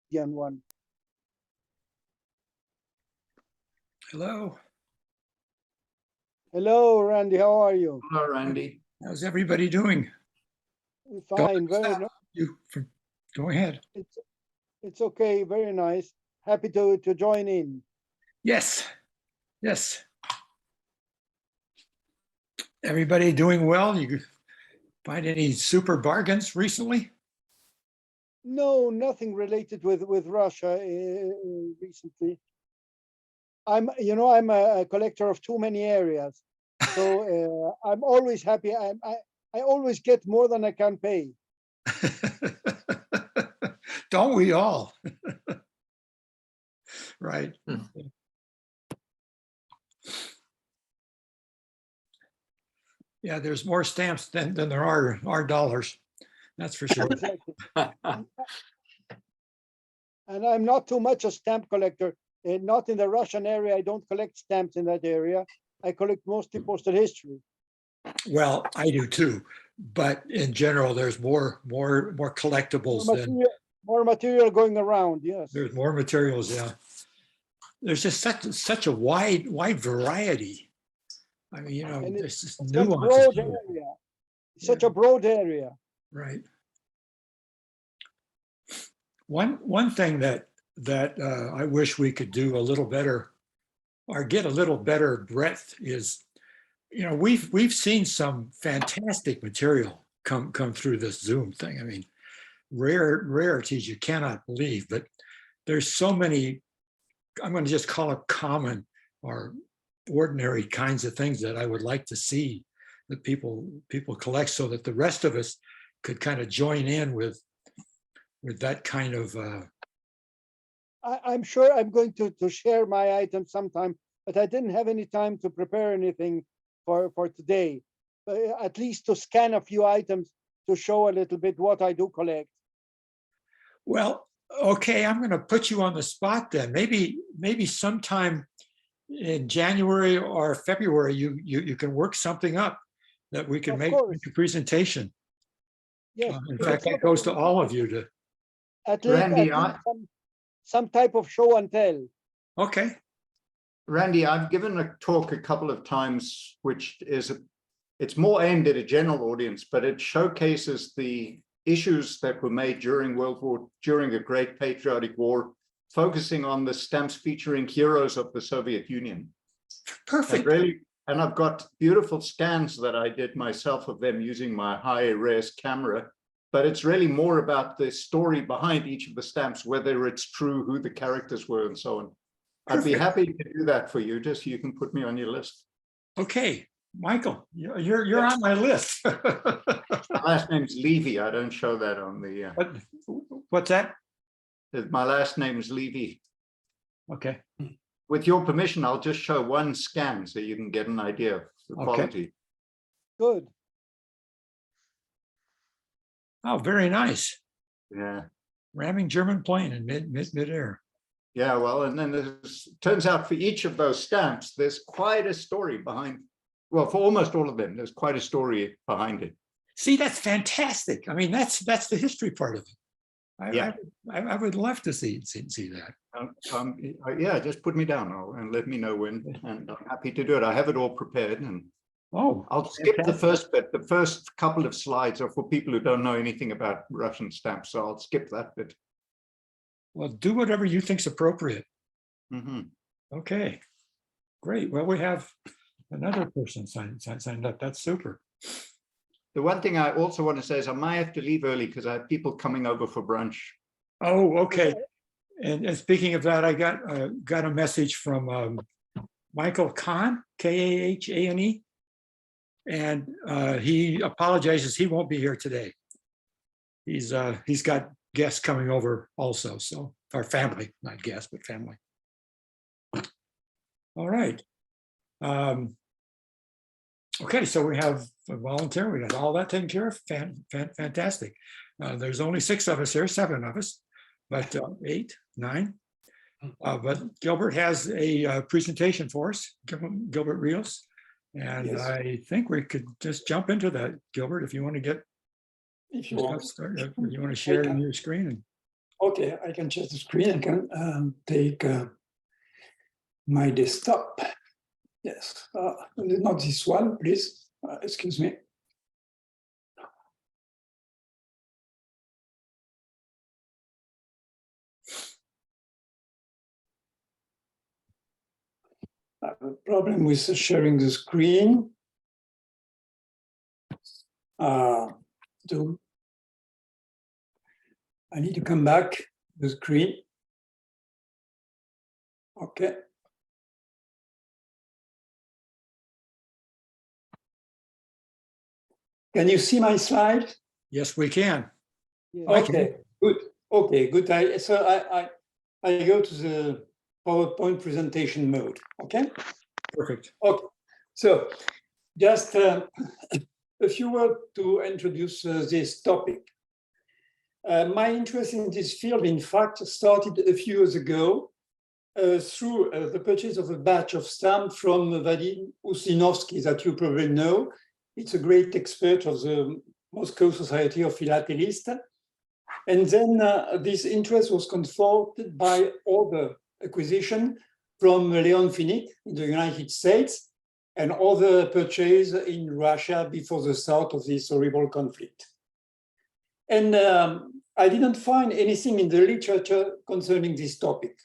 Canadian one. Hello. Hello, Randy. How are you? Hello, Randy. How's everybody doing? Fine. Very nice. Go ahead. It's okay. Very nice. Happy to join in. Yes. Yes. Everybody doing well? You find any super bargains recently? No, nothing related with Russia recently. I'm a collector of too many areas, so I'm always happy. I always get more than I can pay. Don't we all? Right. Yeah, there's more stamps than there are dollars. That's for sure. Exactly. And I'm not too much a stamp collector. Not in the Russian area. I don't collect stamps in that area. I collect mostly postal history. Well, I do too, but in general, there's more collectibles than more material going around. Yes, there's more materials. Yeah, there's just such a wide variety. I mean, there's just nuances. Broad area. Such a broad area. Right. One thing that I wish we could do a little better, or get a little better breadth, is, we've seen some fantastic material come through this Zoom thing. I mean, rarities you cannot believe, but there's so many, I'm going to just call it common or ordinary kinds of things that I would like to see that people collect, so that the rest of us could kind of join in with that kind of. I'm sure I'm going to share my items sometime, but I didn't have any time to prepare anything for today. At least to scan a few items to show a little bit what I do collect. Well, okay, I'm going to put you on the spot then. Maybe sometime in January or February, you can work something up that we can make a presentation. Yes. In fact, that goes to all of you to. At least, Randy, some type of show and tell. Okay. Randy, I've given a talk a couple of times, which it's more aimed at a general audience, but it showcases the issues that were made during a great patriotic war, focusing on the stamps featuring heroes of the Soviet Union. Perfect. And I've got beautiful scans that I did myself of them using my high-res camera, but it's really more about the story behind each of the stamps, whether it's true, who the characters were, and so on. Perfect. I'd be happy to do that for you, just so you can put me on your list. Okay, Michael, you're on my list. My last name's Levy. I don't show that on the. What's that? My last name is Levy. Okay. With your permission, I'll just show one scan so you can get an idea of the quality. Good. Oh, very nice. Yeah. Ramming German plane in mid-air. Yeah, well, and then turns out for each of those stamps, there's quite a story behind. Well, for almost all of them, there's quite a story behind it. See, that's fantastic. I mean, that's the history part of it. I would love to see that. Yeah, just put me down and let me know when, and I'm happy to do it. I have it all prepared, and I'll skip the first bit. The first couple of slides are for people who don't know anything about Russian stamps, so I'll skip that bit. Well, do whatever you think's appropriate. Mm-hmm. Okay, great. Well, we have another person signed up. That's super. The one thing I also want to say is I might have to leave early because I have people coming over for brunch. Oh, okay. And speaking of that, I got a message from Michael Kahn, K-A-H-A-N-E, and he apologizes. He won't be here today. He's got guests coming over also, so our family, not guests, but family. All right. Okay, so we have a volunteer. We got all that taken care of. Fantastic. There's only 6 of us here, 7 of us, but 8, 9. But Gilbert has a presentation for us, Gilbert Rios. And yes. I think we could just jump into that, Gilbert, if you want to get, if you want to share your screen. Okay, I can share the screen. I can take my desktop. Yes, not this one, please. Excuse me. I have a problem with sharing the screen. Zoom. I need to come back to the screen. Okay. Can you see my slide? Yes, we can. Yeah. Okay, good. Okay, good. I go to the PowerPoint presentation mode. Okay. Perfect. Okay. So just a few words to introduce this topic. My interest in this field, in fact, started a few years ago through the purchase of a batch of stamps from Vadim Usinovsky that you probably know. It's a great expert of the Moscow Society of Philatelists. And then this interest was confirmed by other acquisition from Leon Finnick in the United States and other purchase in Russia before the start of this horrible conflict. And I didn't find anything in the literature concerning this topic,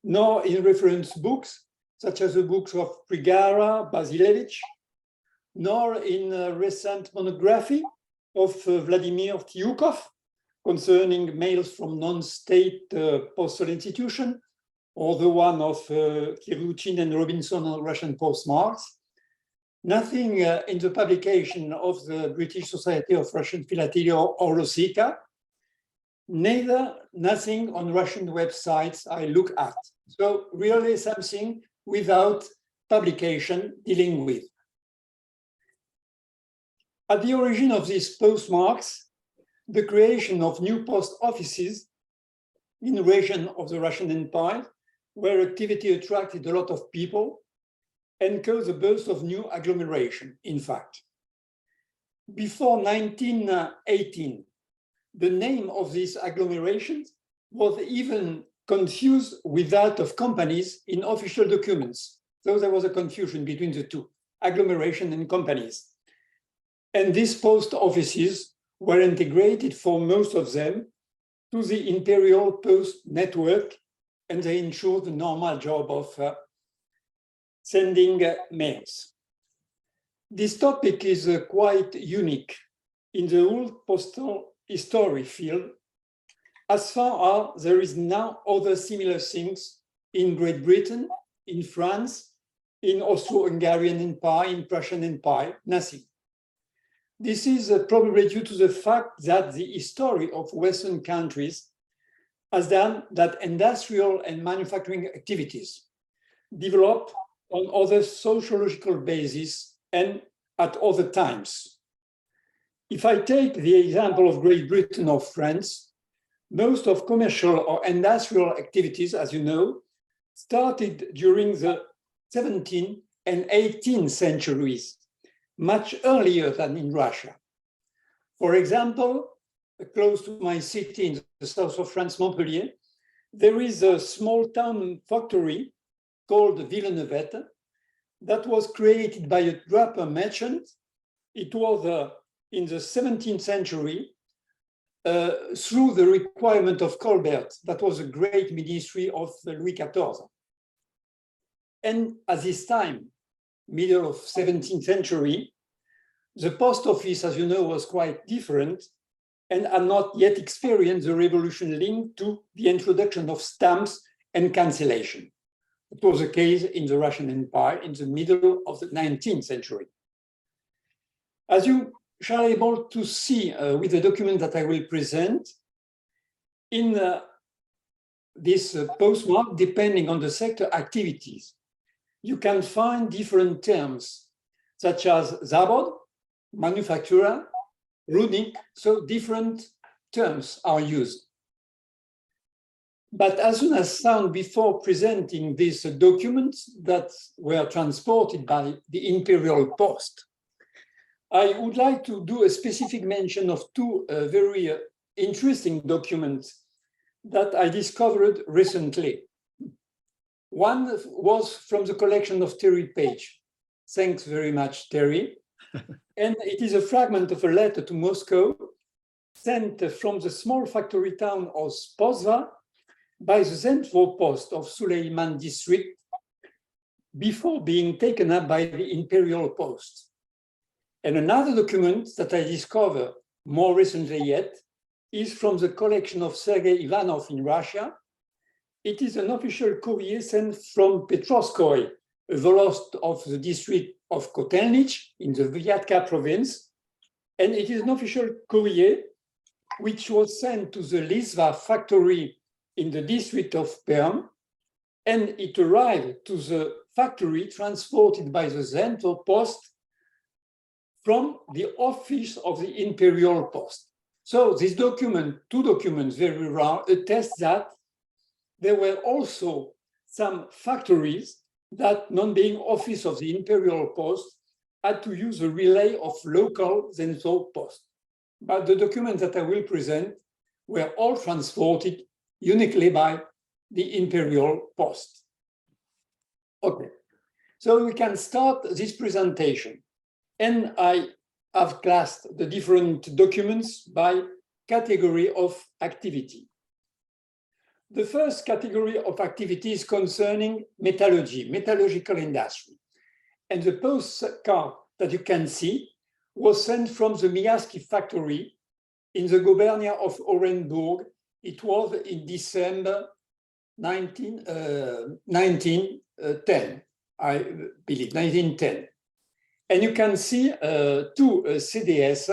nor in reference books, such as the books of Prigara, Basilevich, nor in a recent monography of Vladimir Tyukov concerning mails from non-state postal institution, or the one of Kiruchin and Robinson on Russian postmarks. Nothing in the publication of the British Society of Russian Philately or Rossica, nothing on Russian websites I look at. So really something without publication dealing with. At the origin of these postmarks, the creation of new post offices in the region of the Russian Empire, where activity attracted a lot of people and caused a burst of new agglomeration, in fact. Before 1918, the name of these agglomerations was even confused with that of companies in official documents. So there was a confusion between the two, agglomeration and companies. And these post offices were integrated for most of them to the imperial post network, and they ensured the normal job of sending mails. This topic is quite unique in the whole postal history field, as far as there is now other similar things in Great Britain, in France, in Austro-Hungarian Empire, in Prussian Empire, nothing. This is probably due to the fact that the history of Western countries has done that industrial and manufacturing activities develop on other sociological bases and at other times. If I take the example of Great Britain or France, most of commercial or industrial activities, as you know, started during the 17th and 18th centuries, much earlier than in Russia. For example, close to my city in the south of France, Montpellier, there is a small town factory called Villeneuve that was created by a draper merchant. It was in the 17th century through the requirement of Colbert. That was a great ministry of Louis XIV. And at this time, middle of 17th century, the post office, as you know, was quite different and had not yet experienced the revolution linked to the introduction of stamps and cancellation. It was the case in the Russian Empire in the middle of the 19th century. As you shall be able to see with the document that I will present, in this postmark, depending on the sector activities, you can find different terms, such as Zavod, manufacturer, Rudnik, so different terms are used. But as soon as found before presenting these documents that were transported by the imperial post, I would like to do a specific mention of two very interesting documents that I discovered recently. One was from the collection of Terry Page. Thanks very much, Terry. And it is a fragment of a letter to Moscow sent from the small factory town of Spozva by the Central Post of Suleiman district before being taken up by the Imperial Post. And another document that I discovered more recently yet is from the collection of Sergei Ivanov in Russia. It is an official courier sent from Petrovskoy, a volost of the district of Kotelnich in the Vyatka province. And it is an official courier which was sent to the Lizva factory in the district of Perm. And it arrived to the factory transported by the Central Post from the office of the Imperial Post. So this document, two documents, very rare, attest that there were also some factories that, not being office of the Imperial Post, had to use a relay of local Central Post. But the documents that I will present were all transported uniquely by the Imperial Post. Okay, so we can start this presentation. And I have classed the different documents by category of activity. The first category of activity is concerning metallurgy, metallurgical industry. And the postcard that you can see was sent from the Miaski factory in the gubernia of Orenburg. It was in December 1910, I believe, 1910. And you can see two CDS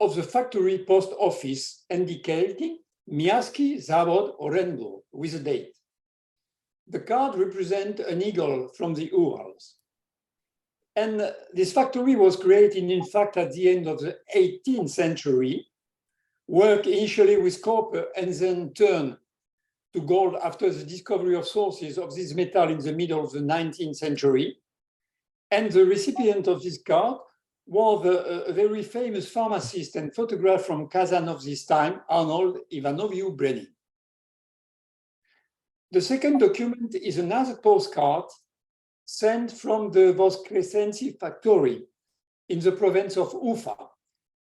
of the factory post office indicating Miaski Zavod Orenburg with a date. The card represents an eagle from the Urals. And this factory was created, in fact, at the end of the 18th century, worked initially with copper and then turned to gold after the discovery of sources of this metal in the middle of the 19th century. And the recipient of this card was a very famous pharmacist and photographer from Kazan of this time, Arnold Ivanoviu Brenin. The second document is another postcard sent from the Voskresensi factory in the province of Ufa.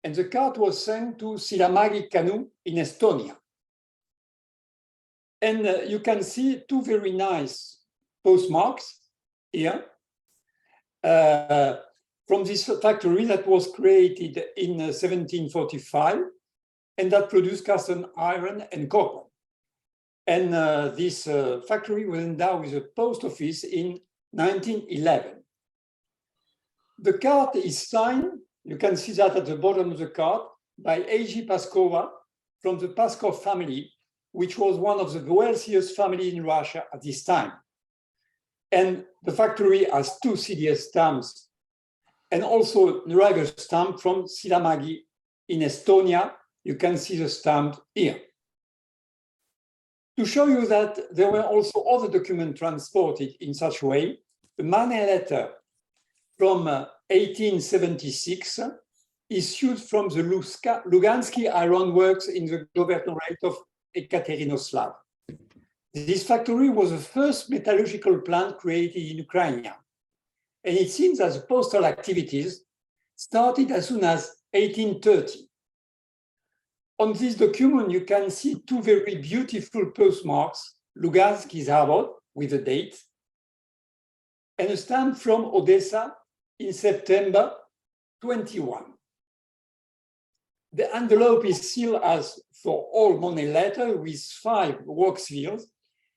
And the card was sent to Silamagi Kanu in Estonia. And you can see two very nice postmarks here. From this factory that was created in 1745 and that produced cast iron and copper. And this factory was endowed with a post office in 1911. The card is signed, you can see that at the bottom of the card, by A.G. Paskova from the Paskov family, which was one of the wealthiest families in Russia at this time. And the factory has two CDS stamps and also a regular stamp from Silamagi in Estonia. You can see the stamp here. To show you that there were also other documents transported in such a way, the money letter from 1876 issued from the Lugansky Iron Works in the governorate of Ekaterinoslav. This factory was the first metallurgical plant created in Ukraine. And it seems that the postal activities started as soon as 1830. On this document, you can see two very beautiful postmarks, Lugansky Zavod with a date, and a stamp from Odessa in September 21. The envelope is sealed as for all money letter with 5 wax seals,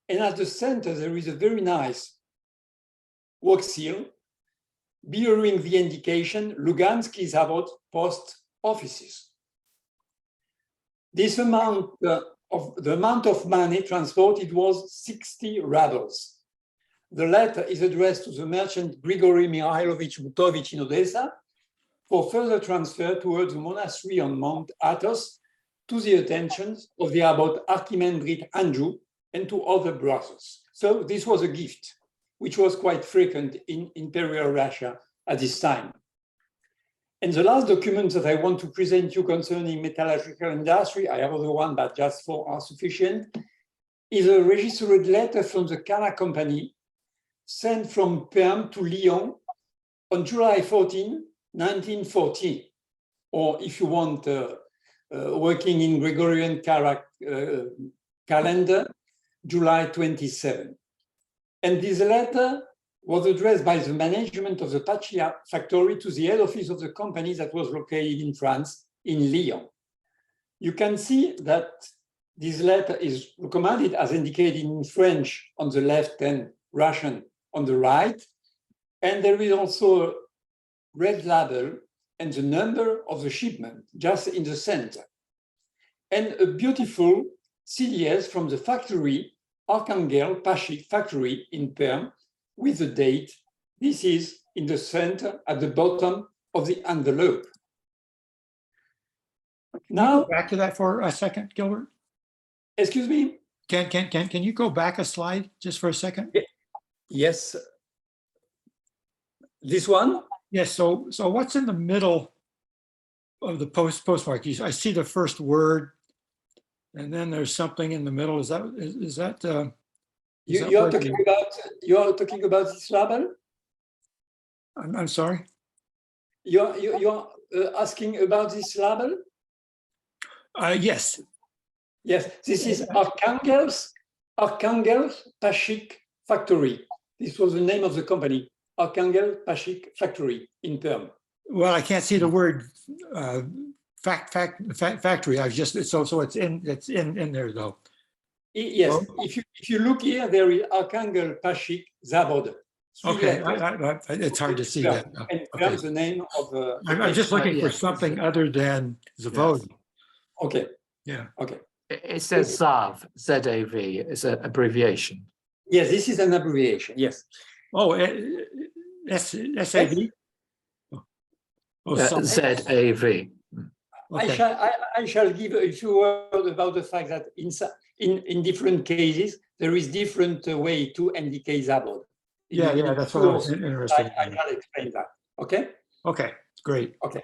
and at the center there is a very nice wax seal bearing the indication Lugansky Zavod post offices. This amount the amount of money transported was 60 rubles. The letter is addressed to the merchant Grigory Mikhailovich Butovich in Odessa for further transfer towards the monastery on Mount Athos to the attention of the abbot Archimandrite Andrew and to other brothers. So this was a gift, which was quite frequent in Imperial Russia at this time. And the last document that I want to present you concerning metallurgical industry, I have other one, but just 4 are sufficient, is a registered letter from the Cana company sent from Perm to Lyon on July 14, 1914. Or if you want, working in Gregorian calendar, July 27. And this letter was addressed by the management of the Pachia factory to the head office of the company that was located in France, in Lyon. You can see that this letter is recommended as indicated in French on the left and Russian on the right. And there is also a red label and the number of the shipment just in the center. And a beautiful CDS from the factory, Archangel Pashik factory in Perm, with the date. This is in the center at the bottom of the envelope. Now, back to that for a second, Gilbert. excuse me? Can you go back a slide just for a second? Yes. This one? Yes. So what's in the middle of the postmark? I see the first word, and then there's something in the middle. Is that You are talking about this label? I'm sorry. You're asking about this label? Yes. Yes, this is Archangel's Pashik factory. This was the name of the company, Archangel Pashik factory in Perm. Well, I can't see the word factory. I've just so it's in there though. Yes, if you look here, there is Archangel Pashik Zavod. Okay, it's hard to see that. And Okay. the name of. I'm just looking for something other than Zavod. Yes. Okay. Yeah. Okay. It says ZAV, Z-A-V, it's an abbreviation. Yes, this is an abbreviation. Yes. Oh, S-A-V? Oh, Z-A-V. okay. I shall give a few words about the fact that in different cases, there is different way to indicate Zabod. Yeah, that's what I was interested I in. shall explain that. Okay? Okay, great. Okay.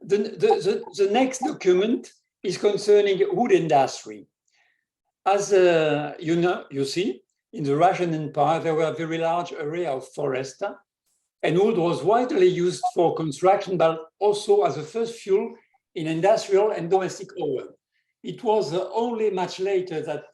The next document is concerning wood industry. As you see, in the Russian Empire, there were a very large area of forest, and wood was widely used for construction, but also as a first fuel in industrial and domestic oven. It was only much later that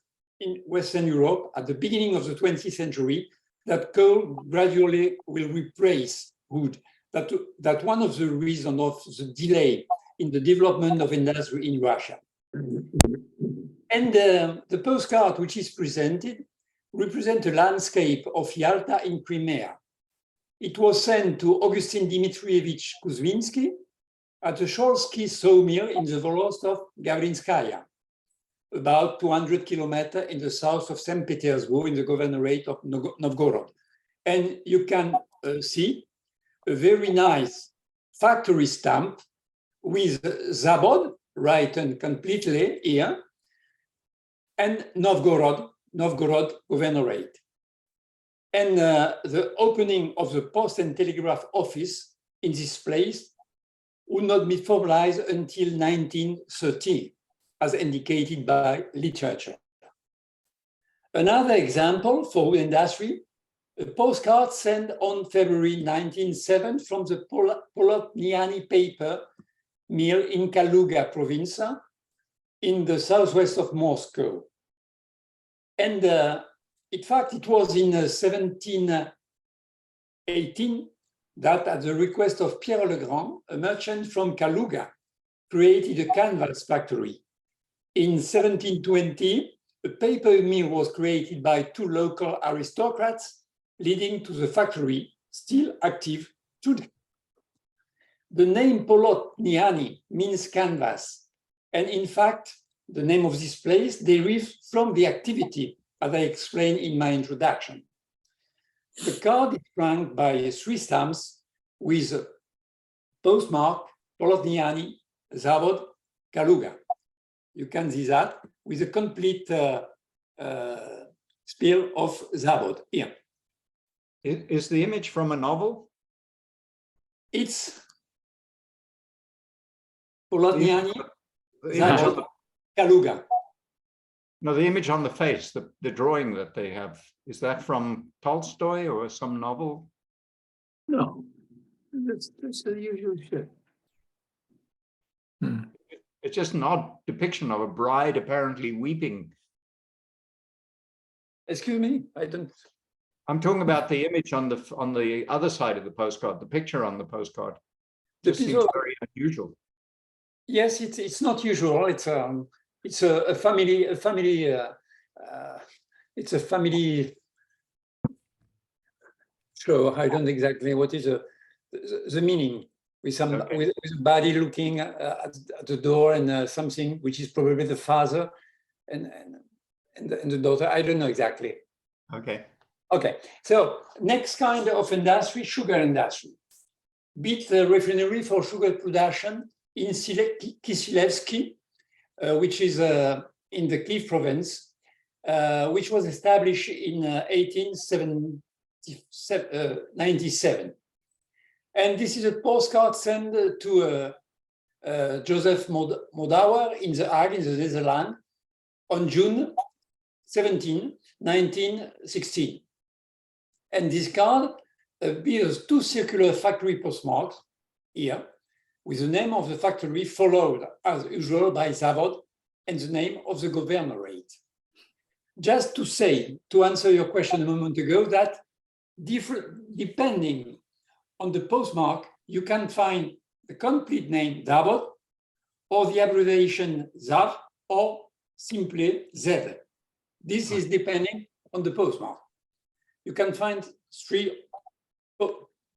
in Western Europe, at the beginning of the 20th century, that coal gradually will replace wood. That one of the reasons of the delay in the development of industry in Russia. And the postcard which is presented represents a landscape of Yalta in Crimea. It was sent to Augustin Dmitrievich Kuzminsky at the Sholsky sawmill in the Volostov Gavrinskaya, about 200 kilometers in the south of St. Petersburg in the governorate of Novgorod. And you can see a very nice factory stamp with Zabod written completely here, and Novgorod governorate. And the opening of the post and telegraph office in this place would not be formalized until 1913, as indicated by literature. Another example for wood industry, a postcard sent on February 1907 from the Polotniani paper mill in Kaluga province in the southwest of Moscow. And in fact, it was in 1718 that, at the request of Pierre Legrand, a merchant from Kaluga, created a canvas factory. In 1720, a paper mill was created by 2 local aristocrats, leading to the factory still active today. The name Polotniani means canvas. And in fact, the name of this place derives from the activity, as I explained in my introduction. The card is franked by 3 stamps with postmark Polotniani, Zavod, Kaluga. You can see that with a complete spiel of Zavod here. Is the image from a novel? It's Polotniani, The image on Zavod, the, Kaluga. no, the image on the face, the drawing that they have, is that from Tolstoy or some novel? No, that's the usual shit. Hmm. It's just an odd depiction of a bride apparently weeping. Excuse me, I don't. I'm talking about the image on the other side of the postcard, the picture on the postcard. The Just seems people- very unusual. Yes, it's not usual. It's a family it's a family show. I don't exactly what is the meaning with some Okay. with a body looking at the door and something which is probably the father and the daughter. I don't know exactly. Okay. Okay, so next kind of industry, sugar industry. Beet refinery for sugar production in Kisilevsky, which is in the Kiev province, which was established in 1897. And this is a postcard sent to Joseph Modauer in The Hague, in the Netherlands, on June 17, 1916. And this card bears two circular factory postmarks here, with the name of the factory followed, as usual, by Zavod and the name of the governorate. Just to say, to answer your question a moment ago, that depending on the postmark, you can find the complete name Zavod, or the abbreviation Zav, or simply Z. This is depending on the postmark. You can find three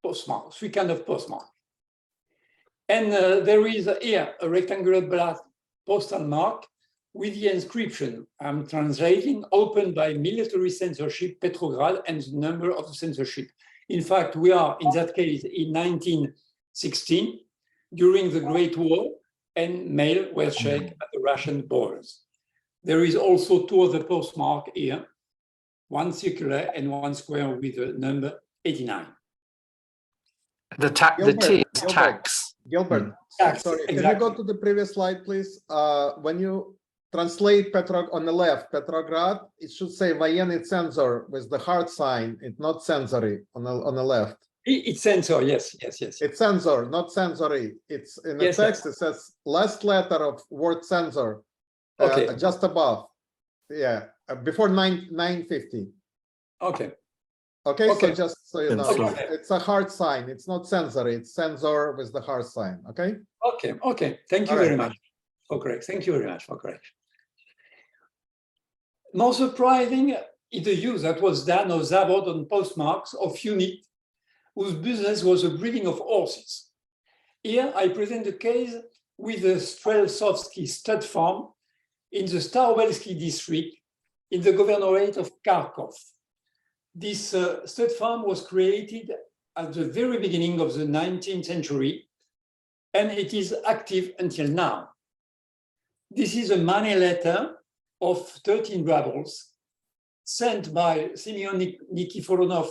postmarks, three kind of postmarks. And there is here a rectangular black postal mark with the inscription, I'm translating, opened by military censorship, Petrograd, and the number of the censorship. In fact, we are, in that case, in 1916, during the Great War, and mail was checked at the Russian borders. There is also two other postmarks here, one circular and one square with the number 89. The T is tax. Gilbert, Tax, sorry, can you exactly. go to the previous slide, please? When you translate on the left, Petrograd, it should say военный censor with the heart sign. It's not sensory on the left. It's censor, yes. It's censor, not sensory. It's in the Yes, text. It says last letter of word censor, Okay. just above. Yeah, before 950. Okay. Okay, Okay. so just so you know, Okay. it's a heart sign. It's not sensory. It's censor with the heart sign. Okay. Okay. Thank you All right. very much for correct. Thank you very much for correction. More surprising is the use that was done of Zavod on postmarks of unit whose business was the breeding of horses. Here I present the case with the Streltsovsky stud farm in the Starobelsky district in the governorate of Kharkov. This stud farm was created at the very beginning of the 19th century, and it is active until now. This is a money letter of 13 rubles sent by Simeon Nikiforonov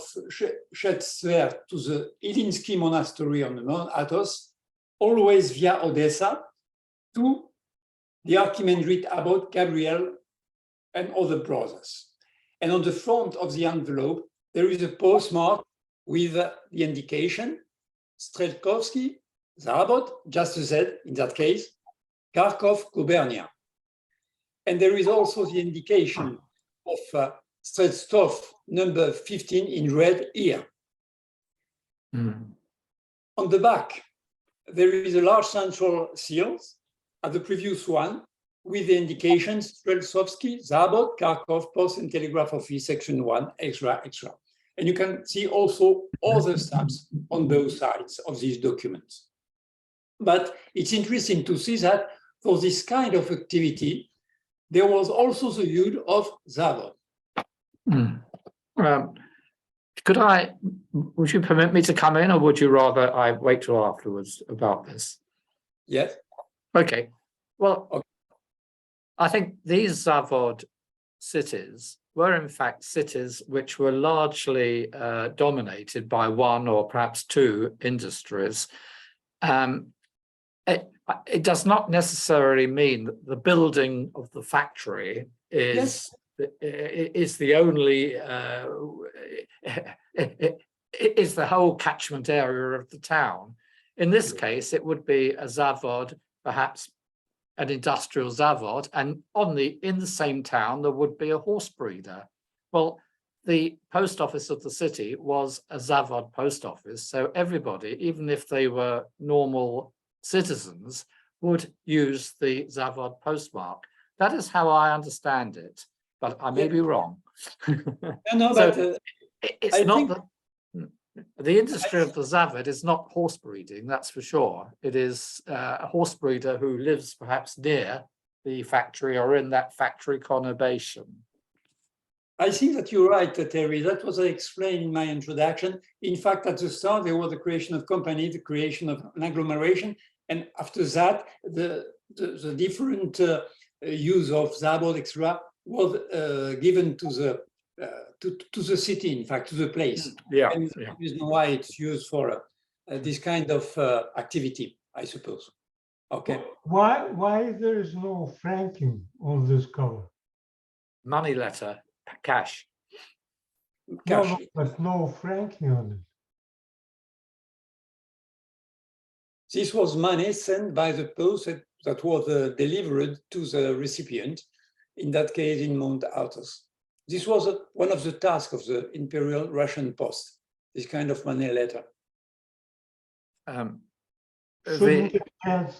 Shetsver to the Ilinsky monastery on the Mount Athos, always via Odessa, to the Archimandrite Abbot Gabriel and other brothers. And on the front of the envelope, there is a postmark with the indication, Strelkovsky, Zavod, just a Z in that case, Kharkov, Gubernia. And there is also the indication of Streltsov number 15 in red here. On the back, there is a large central seal at the previous one with the indications Streltsovsky, Zavod, Kharkov, Post and Telegraph Office, Section 1, extra. And you can see also other stamps on both sides of these documents. But it's interesting to see that for this kind of activity, there was also the use of Zavod. Would you permit me to come in, or would you rather I wait till afterwards about this? Yes. Okay. Well, Okay. I think these Zavod cities were in fact cities which were largely dominated by one or perhaps two industries. It does not necessarily mean that the building of the factory is the only is the whole catchment area of the town. In this case, it would be a zavod, perhaps an industrial zavod, and in the same town there would be a horse breeder. Well, the post office of the city was a zavod post office, so everybody, even if they were normal citizens, would use the zavod postmark. That is how I understand it, but I may be wrong. No, So but it's I not think- the industry of the zavod is not horse breeding, that's for sure. It is a horse breeder who lives perhaps near the factory or in that factory conurbation. I think that you're right, Terry. That was I explained in my introduction. In fact, at the start, there was the creation of company, the creation of an agglomeration. And after that, the different use of zavod, etc., was given to the city, in fact, to the place. Yeah, And yeah. the reason why it's used for this kind of activity, I suppose. Okay. Why there is no franking on this cover? Money letter, cash. Cash. No, but no franking on it. This was money sent by the post that was delivered to the recipient, in that case in Mount Athos. This was one of the tasks of the Imperial Russian Post, this kind of money letter. Shouldn't it have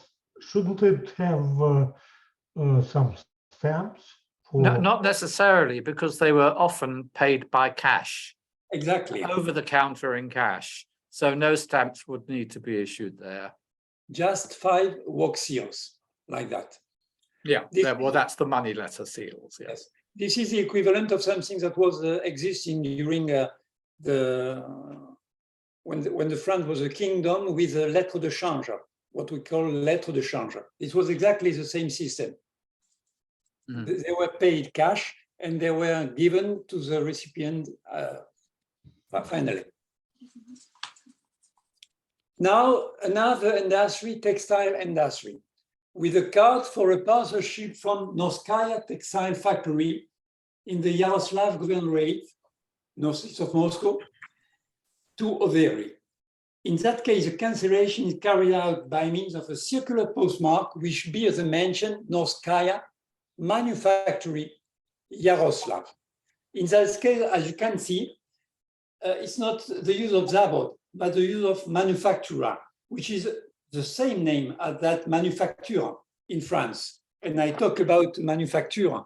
some stamps? No, not necessarily, because they were often paid by cash, Exactly. over the counter in cash. So no stamps would need to be issued there. Just 5 work seals, like that. Yeah, This well, is- that's the money letter seals. Yes. Yes. This is the equivalent of something that was existing during when the France was a kingdom with a lettre de change, what we call lettre de change. It was exactly the same system. Mhm. They were paid cash and they were given to the recipient finally. Now, another industry, textile industry, with a card for a partnership from Novskaya Textile Factory in the Yaroslav Governorate, northeast of Moscow, to Overy. In that case, the cancellation is carried out by means of a circular postmark, which bears the mention Novskaya Manufactory Yaroslav. In that case, as you can see, it's not the use of zavod, but the use of manufactura, which is the same name as that manufacture in France. And I talk about manufacture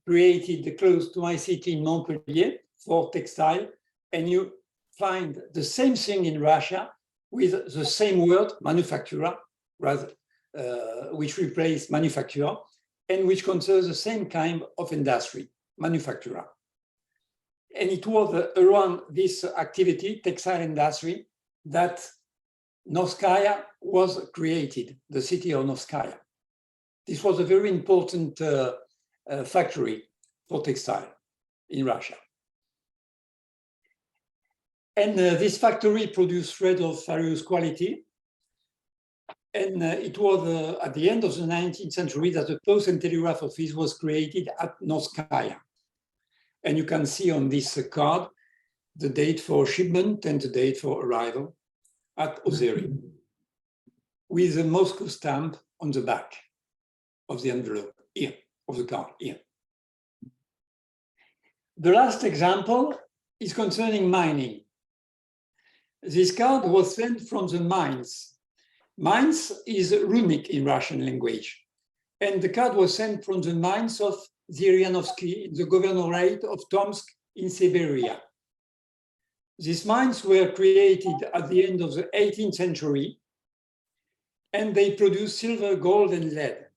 created close to my city in Montpellier for textile. And you find the same thing in Russia with the same word, manufactura, rather, which replaced manufacture, and which concerns the same kind of industry, manufactura. And it was around this activity, textile industry, that Novskaya was created, the city of Novskaya. This was a very important factory for textile in Russia. And this factory produced thread of various quality. And it was at the end of the 19th century that the Post and Telegraph Office was created at Novskaya. And you can see on this card the date for shipment and the date for arrival at Overy, with a Moscow stamp on the back of the envelope here, of the card here. The last example is concerning mining. This card was sent from the mines. Mines is runic in Russian language. And the card was sent from the mines of Zhiryanovsky, the governorate of Tomsk in Siberia. These mines were created at the end of the 18th century, and they produced silver, gold, and lead.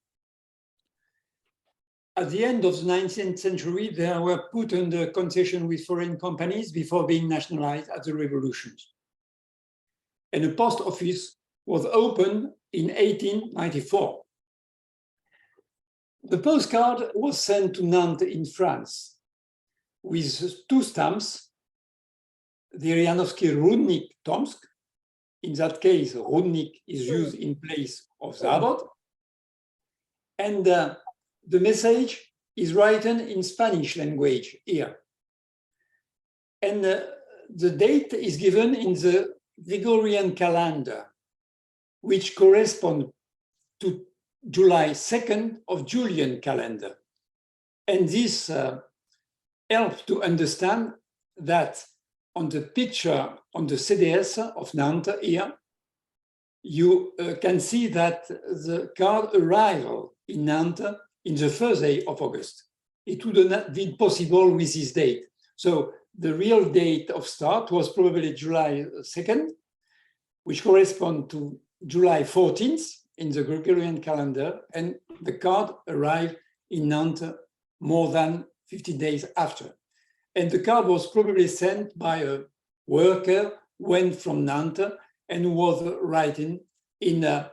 At the end of the 19th century, they were put under concession with foreign companies before being nationalized at the revolutions. And a post office was opened in 1894. The postcard was sent to Nantes in France with 2 stamps, the Zhiryanovsky Rudnik Tomsk in that case, Rudnik is used in place of Zavod. And the message is written in Spanish language here. And the date is given in the Gregorian calendar, which corresponds to July 2nd of Julian calendar. And this helps to understand that on the picture on the CDS of Nantes here, you can see that the card arrival in Nantes in the first day of August. It would not be possible with this date. So the real date of start was probably July 2nd, which corresponds to July 14th in the Gregorian calendar, and the card arrived in Nantes more than 50 days after. And the card was probably sent by a worker who went from Nantes and who was writing in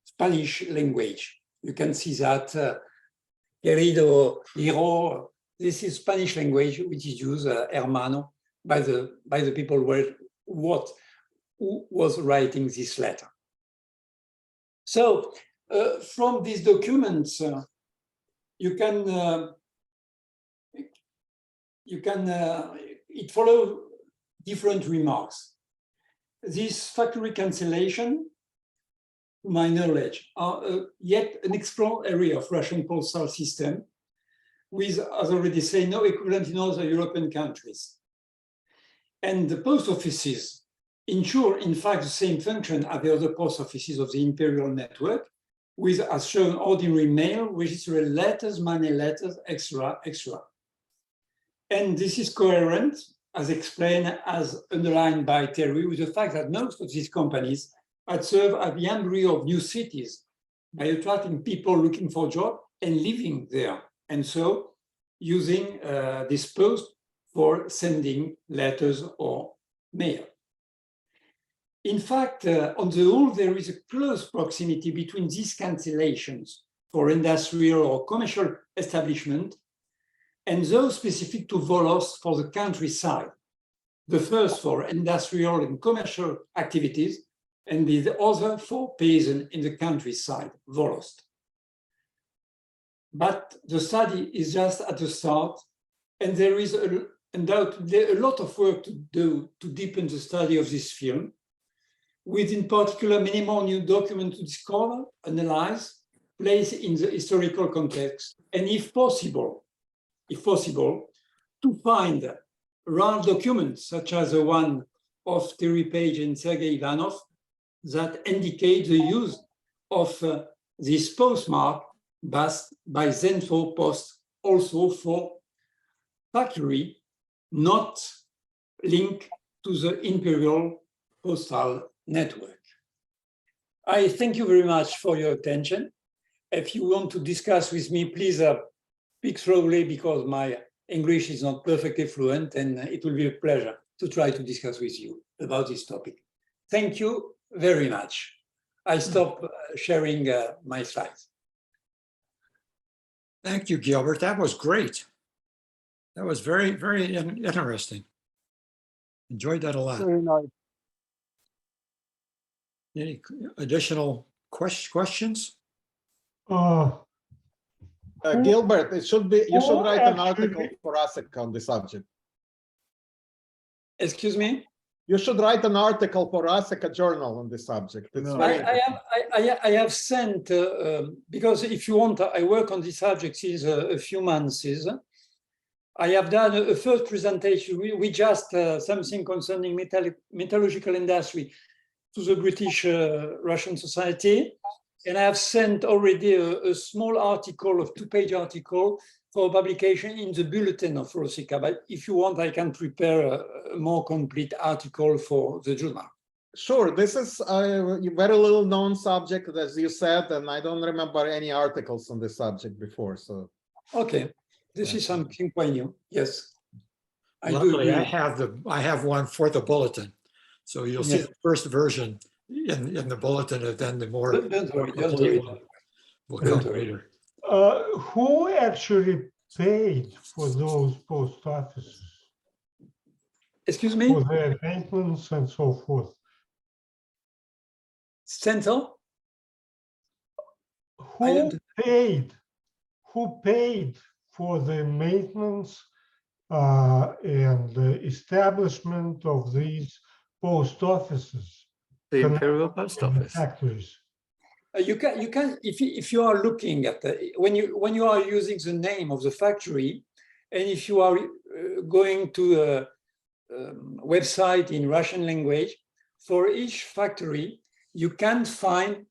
Spanish language. You can see that, querido Hiro, this is Spanish language, which is used, hermano, by the people who was writing this letter. So from these documents, it follows different remarks. This factory cancellation, to my knowledge, are yet an explored area of Russian postal system with, as already said, no equivalent in other European countries. And the post offices ensure, in fact, the same function as the other post offices of the imperial network, with, as shown, ordinary mail, registered letters, money letters, etc., etc. And this is coherent, as explained, as underlined by Terry, with the fact that most of these companies had served as the embryo of new cities by attracting people looking for jobs and living there, and so using this post for sending letters or mail. In fact, on the whole, there is a close proximity between these cancellations for industrial or commercial establishment and those specific to Volos for the countryside. The first for industrial and commercial activities, and the other for peasant in the countryside, Volost. But the study is just at the start, and there is undoubtedly a lot of work to do to deepen the study of this field, with in particular many more new documents to discover, analyze, place in the historical context, and if possible, to find rare documents such as the one of Terry Page and Sergei Ivanov that indicate the use of this postmark by Zenfo Post also for factory not linked to the imperial postal network. I thank you very much for your attention. If you want to discuss with me, please speak slowly because my English is not perfectly fluent, and it will be a pleasure to try to discuss with you about this topic. Thank you very much. I stop sharing my slides. Thank you, Gilbert. That was great. That was very, very interesting. Enjoyed that a lot. Very nice. Any additional questions? Gilbert, you should write an actually- article for Rossica on the subject. Excuse me? You should write an article for Rossica Journal on the subject. It's very interesting. I have sent, because if you want, I work on this subject since a few months. I have done a first presentation. We just something concerning metallurgical industry to the British Russian Society. And I have sent already a small article, a 2-page article for publication in the bulletin of Rossica. But if you want, I can prepare a more complete article for the journal. Sure, this is a very little known subject, as you said, and I don't remember any articles on this subject before. So, okay, this is something quite new. Yes, I do Luckily, agree. I have one for the bulletin, so you'll see the first version in the bulletin, and then the more Don't worry, don't complete worry. one will come later. Who actually paid for those post offices, Excuse me? for their maintenance and so forth? Center? Who paid for the maintenance and the establishment of these post offices? The Connect- Imperial Post in the Office. factories. You can if you are looking at when you are using the name of the factory, and if you are going to a website in Russian language, for each factory you can find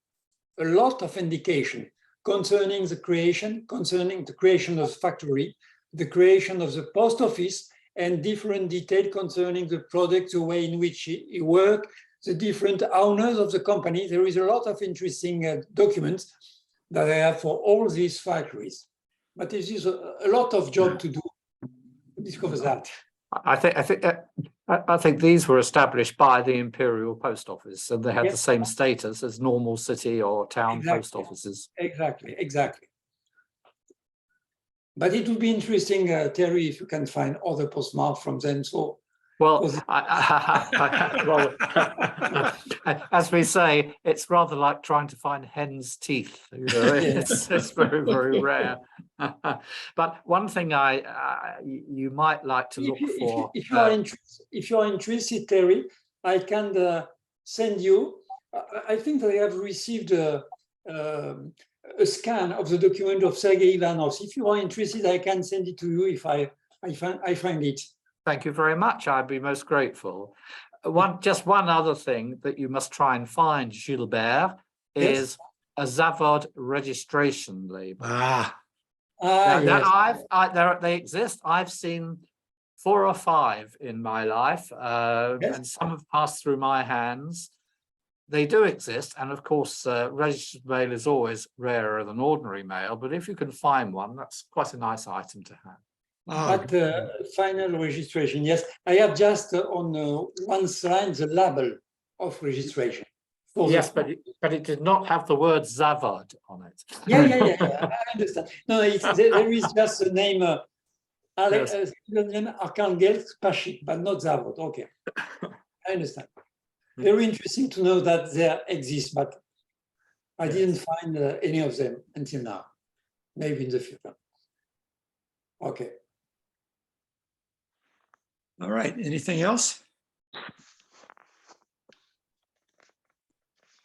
a lot of indication concerning the creation of the factory, the creation of the post office, and different detail concerning the product, the way in which it works, the different owners of the company. There is a lot of interesting documents that I have for all these factories. But this is a lot of job to do to discover that. I think these were established by the Imperial Post Office, and they had the same status as normal city or town post offices. Exactly. But it would be interesting, Terry, if you can find other postmarks from them. So, well, as we say, it's rather like trying to find hen's teeth. You know, it's very, very rare. But one thing you might like to look for. If you are interested, Terry, I can send you. I think that I have received a scan of the document of Sergei Ivanov. If you are interested, I can send it to you if I find it. Thank you very much. I'd be most grateful. Just one other thing that you must try and find, Gilbert, is a Zavod registration label. They exist. I've seen 4 or 5 in my life, and some have passed through my hands. They do exist, and of course, registered mail is always rarer than ordinary mail. But if you can find one, that's quite a nice item to have. But final registration, yes, I have just on one slide the label of registration. Yes, but it did not have the word Zavod on it. Yeah, I understand. No, there is just the name Arkhangelsk Pashik, but not Zavod. Okay, I understand. Very interesting to know that there exists, but I didn't find any of them until now. Maybe in the future. Okay. All right, anything else?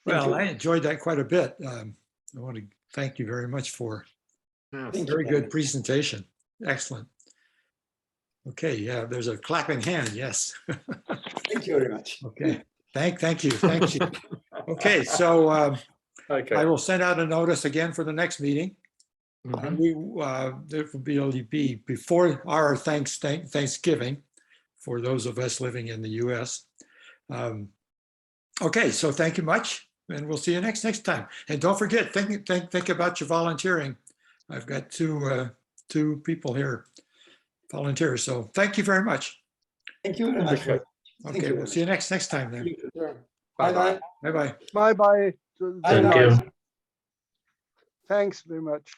Well, I enjoyed that quite a bit. I want to thank you very much for a very good presentation. Excellent. Okay, yeah, there's a clapping hand, yes. Thank you very much. Okay, thank you. Okay, so I will send out a notice again for the next meeting. And there will be before our Thanksgiving for those of us living in the US. Okay, so thank you much, and we'll see you next time. And don't forget, think about your volunteering. I've got two people here volunteers, so thank you very much. Thank you very much. Okay, we'll see you next time then. Bye-bye. Bye-bye. Bye-bye. Thank you. Thanks very much.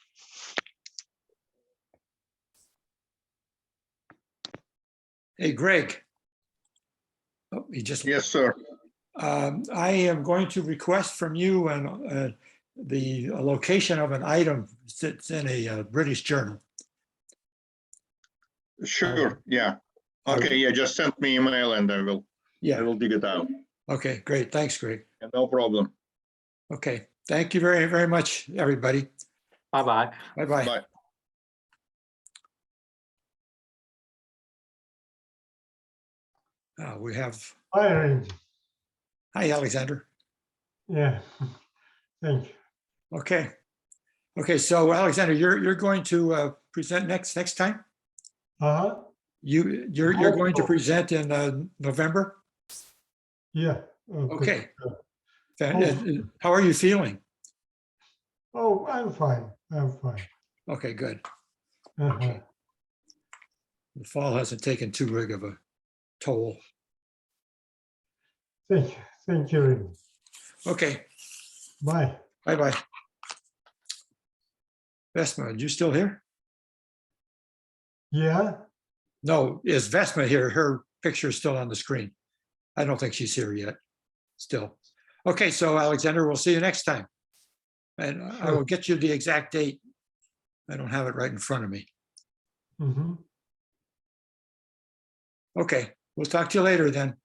Hey, Greg. Oh, he just. Yes, sir. I am going to request from you the location of an item that's in a British journal. Sure. Yeah. Okay. Yeah. Just send me email and I will dig it out. Okay. Great. Thanks, Greg. Yeah, no problem. Okay. Thank you very, very much, everybody. Bye-bye. Bye-bye. Bye. We have. Hi, Randy. Hi, Alexander. Yeah, thank you. Okay. Okay. So, Alexander, you're going to present next time. You're going to present in November. Yeah. Okay. How are you feeling? Oh, I'm fine. Okay, good. The fall hasn't taken too big of a toll. Thank you, Randy. Okay. Bye. Bye-bye. Vesma, you still here? Yeah. No, is Vesma here? Her picture is still on the screen. I don't think she's here yet. Still. Okay, so Alexander, we'll see you next time. And I Sure. will get you the exact date. I don't have it right in front of me. Mhm. Okay, we'll talk to you later then.